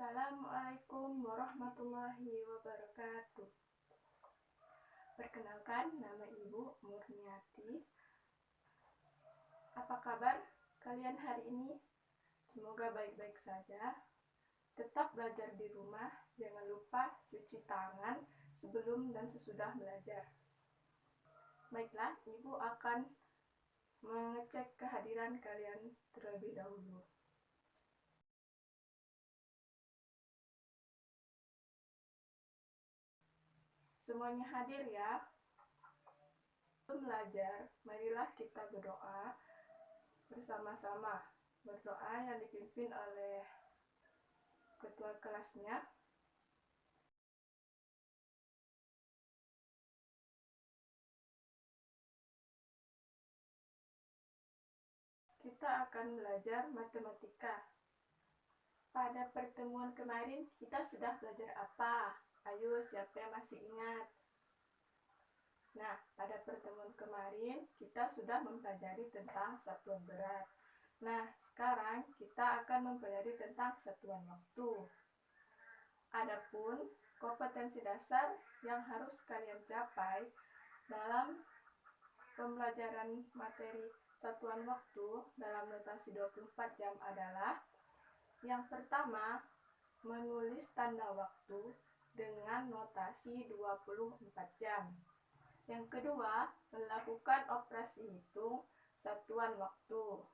Assalamualaikum warahmatullahi wabarakatuh. Perkenalkan, nama Ibu Murniati. Apa kabar kalian hari ini? Semoga baik-baik saja. Tetap belajar di rumah, jangan lupa cuci tangan sebelum dan sesudah belajar. Baiklah, Ibu akan mengecek kehadiran kalian terlebih dahulu. Semuanya hadir ya. Sebelum belajar, marilah kita berdoa bersama-sama. Berdoa yang dipimpin oleh ketua kelasnya. Kita akan belajar matematika. Pada pertemuan kemarin kita sudah belajar apa? Ayo, siapa yang masih ingat? Nah, pada pertemuan kemarin kita sudah mempelajari tentang satuan berat. Nah, sekarang kita akan mempelajari tentang satuan waktu. Adapun kompetensi dasar yang harus kalian capai dalam pembelajaran materi satuan waktu dalam notasi 24 jam adalah: yang pertama, menulis tanda waktu dengan notasi 24 jam. Yang kedua, melakukan operasi hitung satuan waktu.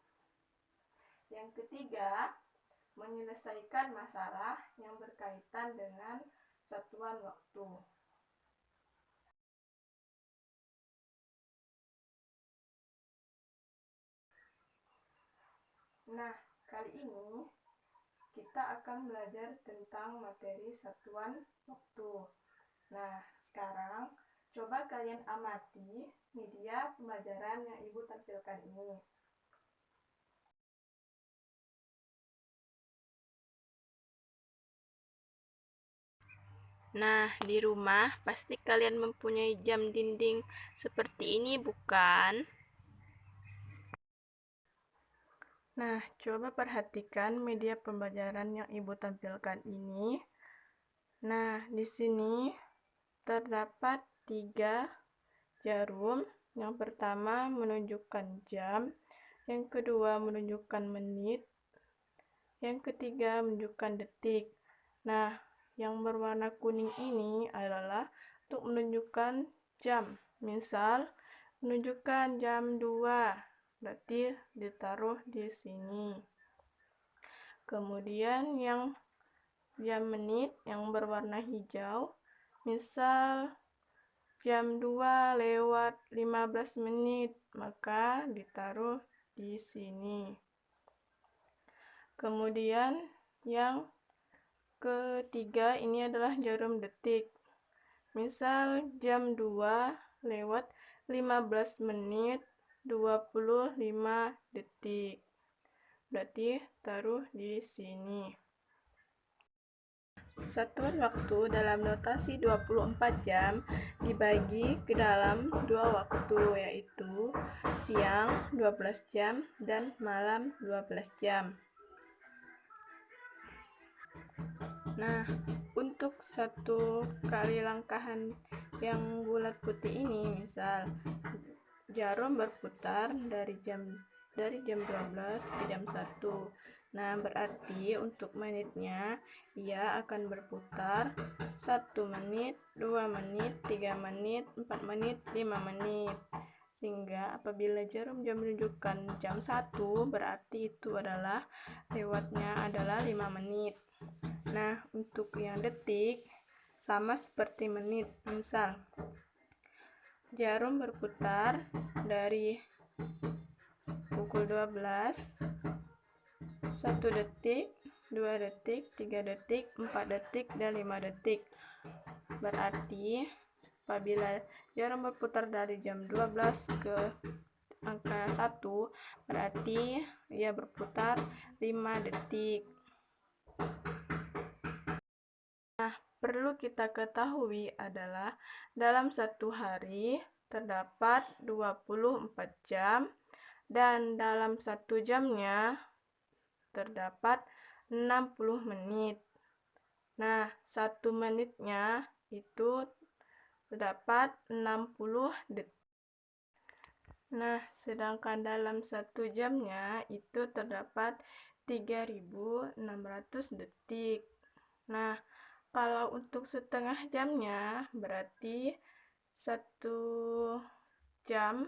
Yang ketiga, menyelesaikan masalah yang berkaitan dengan satuan waktu. Nah, kali ini kita akan belajar tentang materi satuan waktu. Nah, sekarang coba kalian amati media pembelajaran yang Ibu tampilkan ini. Nah, di rumah pasti kalian mempunyai jam dinding seperti ini, bukan? Nah, coba perhatikan media pembelajaran yang Ibu tampilkan ini. Nah, di sini terdapat 3 jarum. Yang pertama menunjukkan jam, yang kedua menunjukkan menit, yang ketiga menunjukkan detik. Nah, yang berwarna kuning ini adalah untuk menunjukkan jam. Misal, menunjukkan jam 2, berarti ditaruh di sini. Kemudian yang jam menit yang berwarna hijau, misal jam 2 lewat 15 menit, maka ditaruh di sini. Kemudian yang ketiga ini adalah jarum detik. Misal jam 2 lewat 15 menit 25 detik. Berarti taruh di sini. Satuan waktu dalam notasi 24 jam dibagi ke dalam 2 waktu, yaitu siang 12 jam dan malam 12 jam. Nah, untuk satu kali langkahan yang bulat putih ini, misal jarum berputar dari jam 12 ke jam 1. Nah, berarti untuk menitnya ia akan berputar 1 menit, 2 menit, 3 menit, 4 menit, 5 menit. Sehingga apabila jarum jam menunjukkan jam 1, berarti itu adalah lewatnya adalah 5 menit. Nah, untuk yang detik sama seperti menit. Misal jarum berputar dari pukul 12, 1 detik, 2 detik, 3 detik, 4 detik, dan 5 detik. Berarti apabila jarum berputar dari jam 12 ke angka 1, berarti ia berputar 5 detik. Nah, perlu kita ketahui adalah dalam satu hari terdapat 24 jam dan dalam 1 jamnya terdapat 60 menit. Nah, 1 menitnya itu terdapat 60 detik. Nah, sedangkan dalam 1 jamnya itu terdapat 3.600 detik. Nah, kalau untuk setengah jamnya berarti 1 jam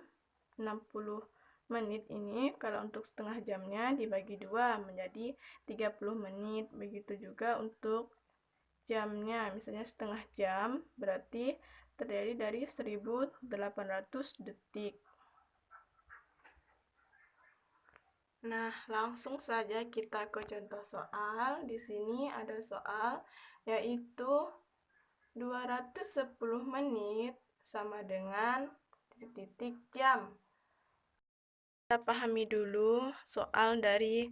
60 menit ini kalau untuk setengah jamnya dibagi 2 menjadi 30 menit. Begitu juga untuk jamnya, misalnya setengah jam berarti terdiri dari 1.800 detik. Nah, langsung saja kita ke contoh soal. Di sini ada soal yaitu 210 menit sama dengan titik-titik jam. Kita pahami dulu soal dari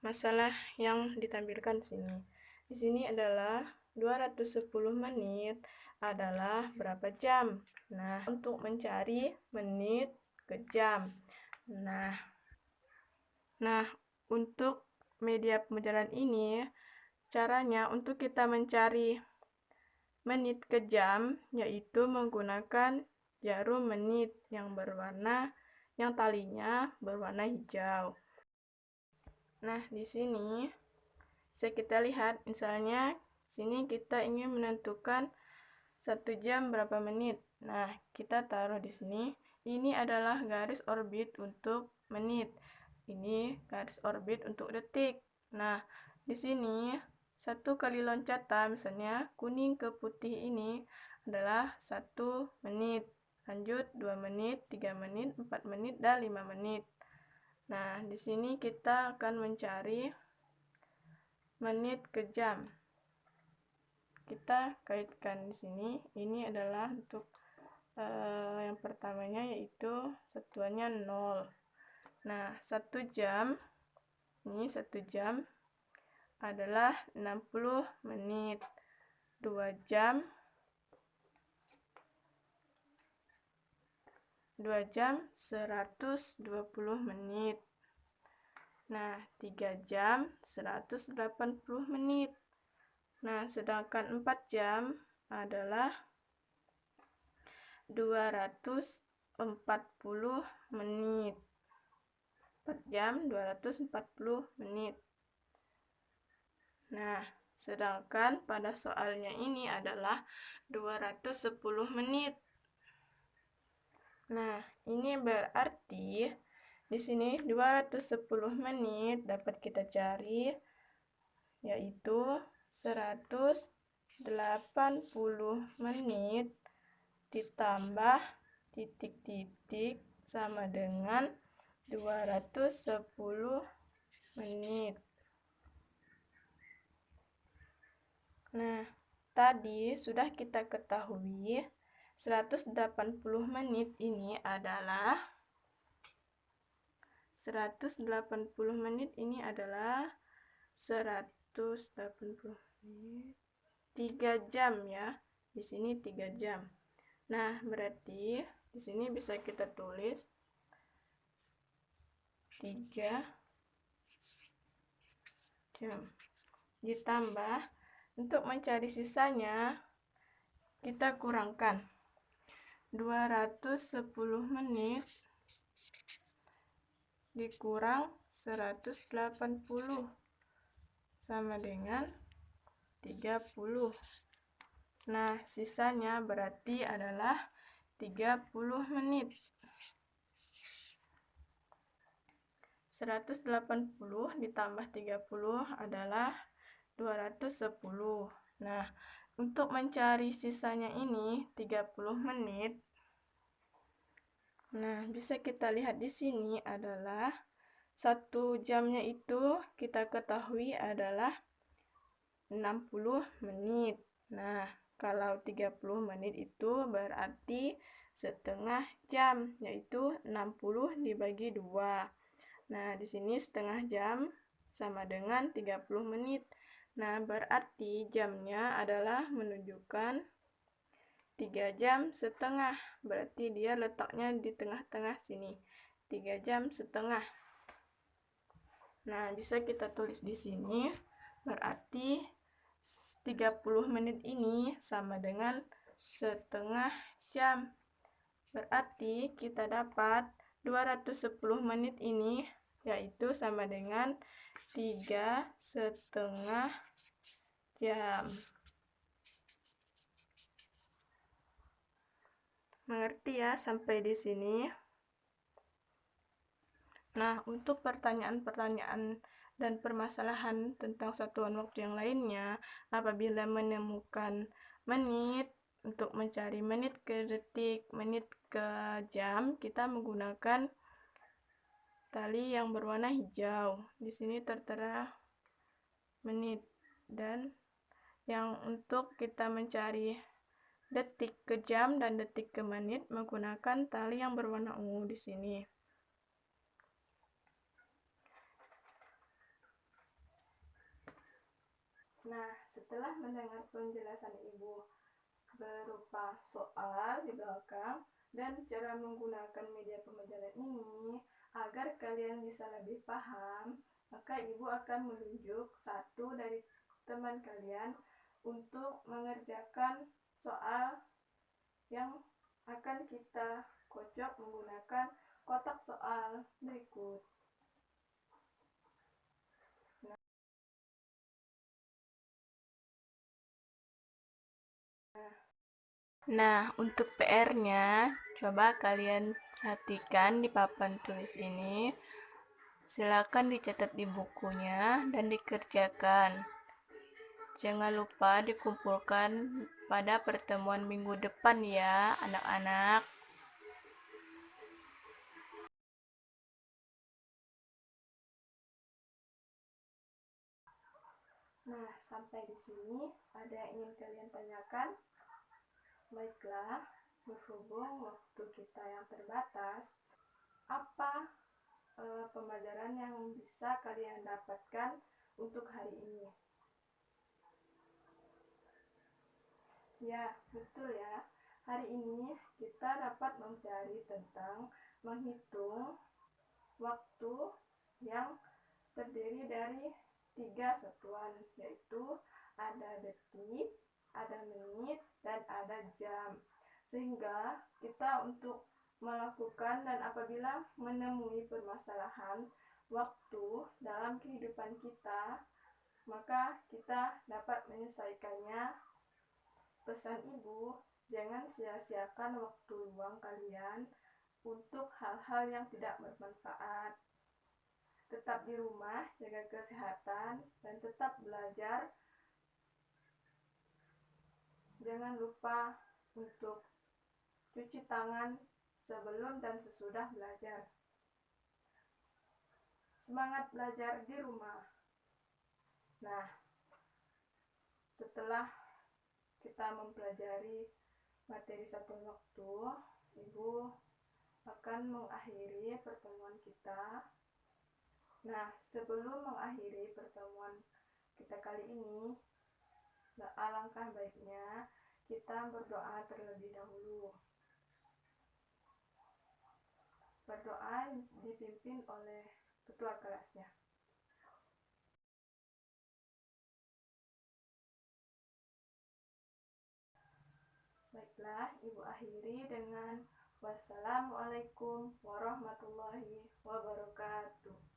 masalah yang ditampilkan di sini. Di sini adalah 210 menit adalah berapa jam? Nah, untuk mencari menit ke jam. Nah, untuk media pembelajaran ini, caranya untuk kita mencari menit ke jam, yaitu menggunakan jarum menit yang talinya berwarna hijau. Nah, di sini bisa kita lihat, misalnya sini kita ingin menentukan 1 jam berapa menit. Nah, kita taruh di sini. Ini adalah garis orbit untuk menit. Ini garis orbit untuk detik. Nah, di sini 1 kali loncatan, misalnya kuning ke putih ini adalah 1 menit. Lanjut 2 menit, 3 menit, 4 menit, dan 5 menit. Nah, di sini kita akan mencari menit ke jam. Kita kaitkan di sini. Ini adalah untuk yang pertamanya yaitu satuannya 0. Nah, 1 jam ini 1 jam adalah 60 menit. 2 jam 120 menit. Nah, 3 jam 180 menit. Nah, sedangkan 4 jam adalah 240 menit. 4 jam 240 menit. Nah, sedangkan pada soalnya ini adalah 210 menit. Nah, ini berarti di sini 210 menit dapat kita cari yaitu 180 menit ditambah titik-titik sama dengan 210 menit. Nah, tadi sudah kita ketahui 180 menit ini adalah 180 menit 3 jam ya. Di sini 3 jam. Nah, berarti di sini bisa kita tulis 3 jam. Ditambah untuk mencari sisanya kita kurangkan 210 menit dikurang 180 sama dengan 30. Nah, sisanya berarti adalah 30 menit. 180 ditambah 30 adalah 210. Nah, untuk mencari sisanya ini 30 menit. Nah, bisa kita lihat di sini adalah 1 jamnya itu kita ketahui adalah 60 menit. Nah, kalau 30 menit itu berarti setengah jam, yaitu 60 dibagi 2. Nah, di sini setengah jam sama dengan 30 menit. Nah, berarti jamnya adalah menunjukkan 3 jam setengah. Berarti dia letaknya di tengah-tengah sini. 3 jam setengah. Nah, bisa kita tulis di sini. Berarti 30 menit ini sama dengan setengah jam. Berarti kita dapat 210 menit ini yaitu sama dengan 3,5 jam. Mengerti ya sampai di sini? Nah, untuk pertanyaan-pertanyaan dan permasalahan tentang satuan waktu yang lainnya, apabila menemukan menit, untuk mencari menit ke detik, menit ke jam, kita menggunakan tali yang berwarna hijau. Di sini tertera menit. Dan yang untuk kita mencari detik ke jam dan detik ke menit menggunakan tali yang berwarna ungu di sini. Nah, setelah mendengar penjelasan Ibu berupa soal di belakang dan cara menggunakan media pembelajaran ini, agar kalian bisa lebih paham, maka Ibu akan menunjuk satu dari teman kalian untuk mengerjakan soal yang akan kita kocok menggunakan kotak soal berikut. Nah, untuk PR-nya, coba kalian perhatikan di papan tulis ini. Silakan dicatat di bukunya dan dikerjakan. Jangan lupa dikumpulkan pada pertemuan minggu depan ya, anak-anak. Nah, sampai di sini ada yang ingin kalian tanyakan? Baiklah, berhubung waktu kita yang terbatas, apa pembelajaran yang bisa kalian dapatkan untuk hari ini? Ya, betul ya. Hari ini kita dapat mempelajari tentang menghitung waktu yang terdiri dari 3 satuan, yaitu ada detik, ada menit, dan ada jam. Sehingga kita untuk melakukan dan apabila menemui permasalahan waktu dalam kehidupan kita, maka kita dapat menyelesaikannya. Pesan Ibu, jangan sia-siakan waktu luang kalian untuk hal-hal yang tidak bermanfaat. Tetap di rumah, jaga kesehatan, dan tetap belajar. Jangan lupa untuk cuci tangan sebelum dan sesudah belajar. Semangat belajar di rumah. Nah, setelah kita mempelajari materi satu waktu, Ibu akan mengakhiri pertemuan kita. Nah, sebelum mengakhiri pertemuan kita kali ini, alangkah baiknya kita berdoa terlebih dahulu. Berdoa dipimpin oleh ketua kelasnya. Baiklah, Ibu akhiri dengan wassalamualaikum warahmatullahi wabarakatuh.